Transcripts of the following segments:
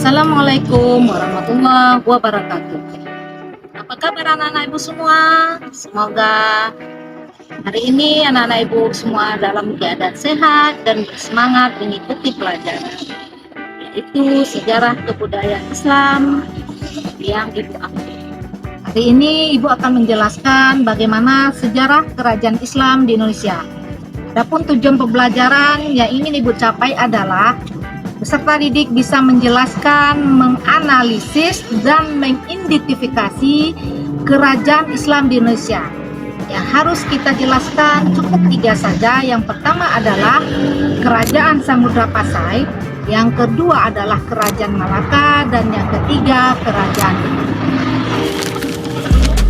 Assalamualaikum warahmatullahi wabarakatuh. Apa kabar anak-anak ibu semua? Semoga hari ini anak-anak ibu semua dalam keadaan sehat dan bersemangat mengikuti pelajaran, yaitu sejarah kebudayaan Islam yang ibu ambil. Hari ini ibu akan menjelaskan bagaimana sejarah kerajaan Islam di Indonesia. Adapun tujuan pembelajaran yang ingin ibu capai adalah peserta didik bisa menjelaskan, menganalisis, dan mengidentifikasi kerajaan Islam di Indonesia. Yang harus kita jelaskan cukup 3 saja. Yang pertama adalah Kerajaan Samudra Pasai, yang kedua adalah Kerajaan Malaka, dan yang ketiga Kerajaan Demak.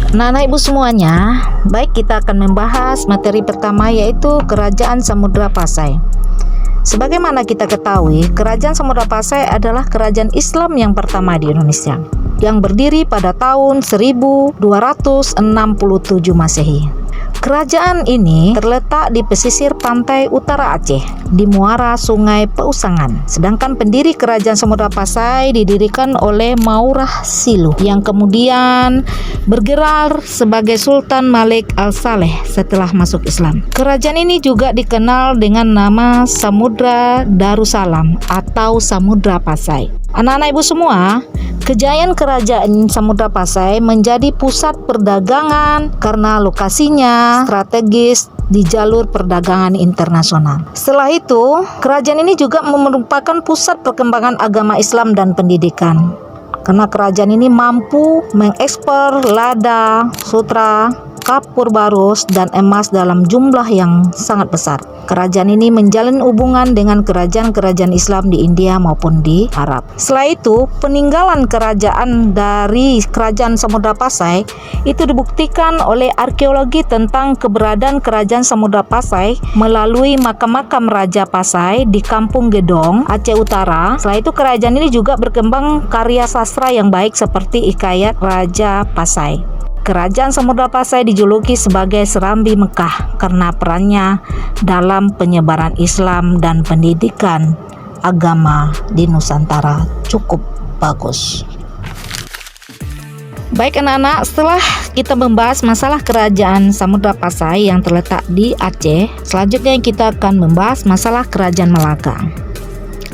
Nah, ibu semuanya, baik, kita akan membahas materi pertama, yaitu Kerajaan Samudra Pasai. Sebagaimana kita ketahui, Kerajaan Samudra Pasai adalah kerajaan Islam yang pertama di Indonesia, yang berdiri pada tahun 1267 Masehi. Kerajaan ini terletak di pesisir pantai utara Aceh, di muara Sungai Peusangan. Sedangkan pendiri Kerajaan Samudra Pasai didirikan oleh Maurah Siluh, yang kemudian bergelar sebagai Sultan Malik Al-Saleh setelah masuk Islam. Kerajaan ini juga dikenal dengan nama Samudra Darussalam atau Samudra Pasai. Anak-anak ibu semua, kejayaan Kerajaan Samudra Pasai menjadi pusat perdagangan karena lokasinya strategis di jalur perdagangan internasional. Setelah itu, kerajaan ini juga merupakan pusat perkembangan agama Islam dan pendidikan. Karena kerajaan ini mampu mengekspor lada, sutra, kapur barus, dan emas dalam jumlah yang sangat besar. Kerajaan ini menjalin hubungan dengan kerajaan-kerajaan Islam di India maupun di Arab. Setelah itu, peninggalan kerajaan dari Kerajaan Samudra Pasai itu dibuktikan oleh arkeologi tentang keberadaan Kerajaan Samudra Pasai melalui makam-makam Raja Pasai di Kampung Gedong, Aceh Utara. Setelah itu, kerajaan ini juga berkembang karya sastra yang baik seperti Hikayat Raja Pasai. Kerajaan Samudra Pasai dijuluki sebagai Serambi Mekah karena perannya dalam penyebaran Islam dan pendidikan agama di Nusantara cukup bagus. Baik anak-anak, setelah kita membahas masalah Kerajaan Samudra Pasai yang terletak di Aceh, selanjutnya kita akan membahas masalah Kerajaan Malaka.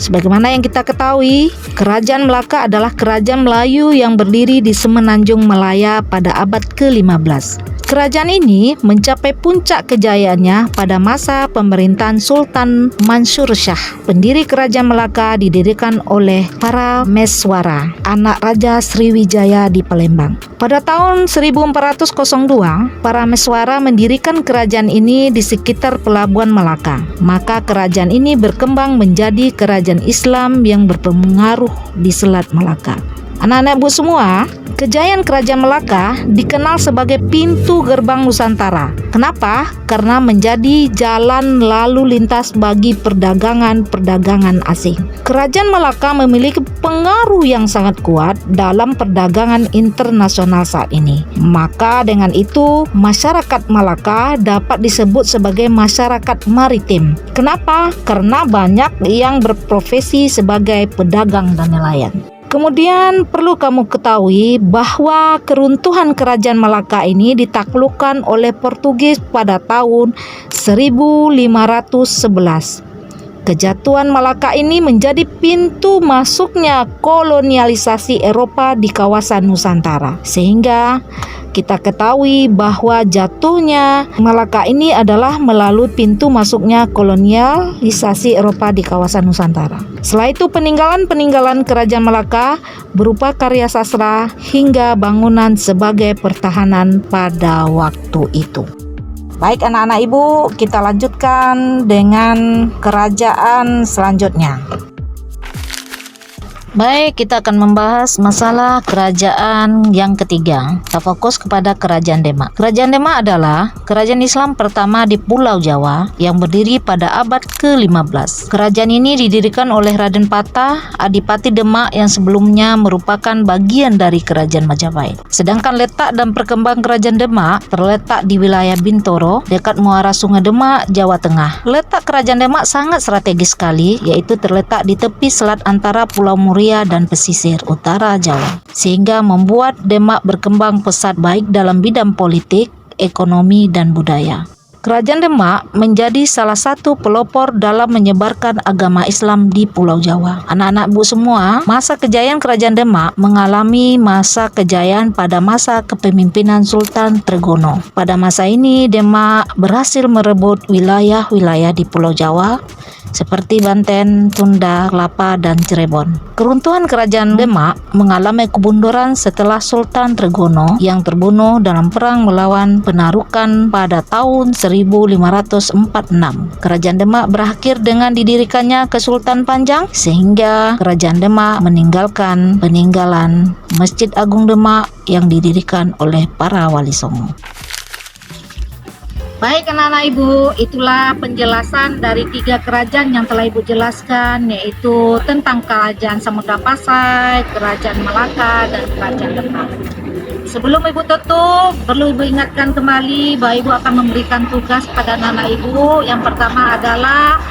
Sebagaimana yang kita ketahui, Kerajaan Melaka adalah kerajaan Melayu yang berdiri di Semenanjung Malaya pada abad ke-15. Kerajaan ini mencapai puncak kejayaannya pada masa pemerintahan Sultan Mansur Shah. Pendiri Kerajaan Melaka didirikan oleh para Meswara, anak Raja Sriwijaya di Palembang. Pada tahun 1402, para Meswara mendirikan kerajaan ini di sekitar pelabuhan Malaka. Maka kerajaan ini berkembang menjadi kerajaan Islam yang berpengaruh di Selat Malaka. Anak-anak ibu semua, kejayaan Kerajaan Melaka dikenal sebagai pintu gerbang Nusantara. Kenapa? Karena menjadi jalan lalu lintas bagi perdagangan asing. Kerajaan Melaka memiliki pengaruh yang sangat kuat dalam perdagangan internasional saat ini. Maka dengan itu, masyarakat Melaka dapat disebut sebagai masyarakat maritim. Kenapa? Karena banyak yang berprofesi sebagai pedagang dan nelayan. Kemudian perlu kamu ketahui bahwa keruntuhan Kerajaan Melaka ini ditaklukkan oleh Portugis pada tahun 1511. Kejatuhan Malaka ini menjadi pintu masuknya kolonialisasi Eropa di kawasan Nusantara. Sehingga kita ketahui bahwa jatuhnya Malaka ini adalah melalui pintu masuknya kolonialisasi Eropa di kawasan Nusantara. Setelah itu, peninggalan Kerajaan Malaka berupa karya sastra hingga bangunan sebagai pertahanan pada waktu itu. Baik anak-anak ibu, kita lanjutkan dengan kerajaan selanjutnya. Baik, kita akan membahas masalah kerajaan yang ketiga. Kita fokus kepada Kerajaan Demak. Kerajaan Demak adalah kerajaan Islam pertama di Pulau Jawa yang berdiri pada abad ke-15. Kerajaan ini didirikan oleh Raden Patah, Adipati Demak yang sebelumnya merupakan bagian dari Kerajaan Majapahit. Sedangkan letak dan perkembangan Kerajaan Demak terletak di wilayah Bintoro, dekat muara Sungai Demak, Jawa Tengah. Letak Kerajaan Demak sangat strategis sekali, yaitu terletak di tepi selat antara Pulau Muri Victoria dan pesisir utara Jawa, sehingga membuat Demak berkembang pesat baik dalam bidang politik, ekonomi, dan budaya. Kerajaan Demak menjadi salah satu pelopor dalam menyebarkan agama Islam di Pulau Jawa. Anak-anak Bu semua, masa kejayaan Kerajaan Demak mengalami masa kejayaan pada masa kepemimpinan Sultan Tregono. Pada masa ini, Demak berhasil merebut wilayah-wilayah di Pulau Jawa seperti Banten, Sunda, Kelapa, dan Cirebon. Keruntuhan Kerajaan Demak mengalami kemunduran setelah Sultan Tregono yang terbunuh dalam perang melawan Penarukan pada tahun 1546. Kerajaan Demak berakhir dengan didirikannya Kesultanan Panjang, sehingga Kerajaan Demak meninggalkan peninggalan Masjid Agung Demak yang didirikan oleh para wali songo. Baik anak-anak Ibu, itulah penjelasan dari 3 kerajaan yang telah Ibu jelaskan, yaitu tentang Kerajaan Samudra Pasai, Kerajaan Malaka, dan Kerajaan Demak. Sebelum Ibu tutup, perlu Ibu ingatkan kembali bahwa Ibu akan memberikan tugas pada anak-anak Ibu. Yang pertama adalah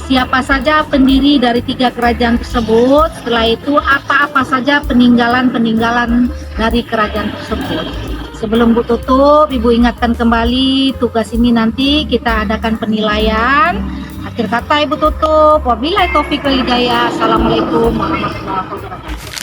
siapa saja pendiri dari 3 kerajaan tersebut. Setelah itu apa-apa saja peninggalan-peninggalan dari kerajaan tersebut. Sebelum Bu tutup, Ibu ingatkan kembali tugas ini nanti kita adakan penilaian. Akhir kata Ibu tutup. Wabillahi taufiq wal hidayah. Assalamualaikum warahmatullahi wabarakatuh.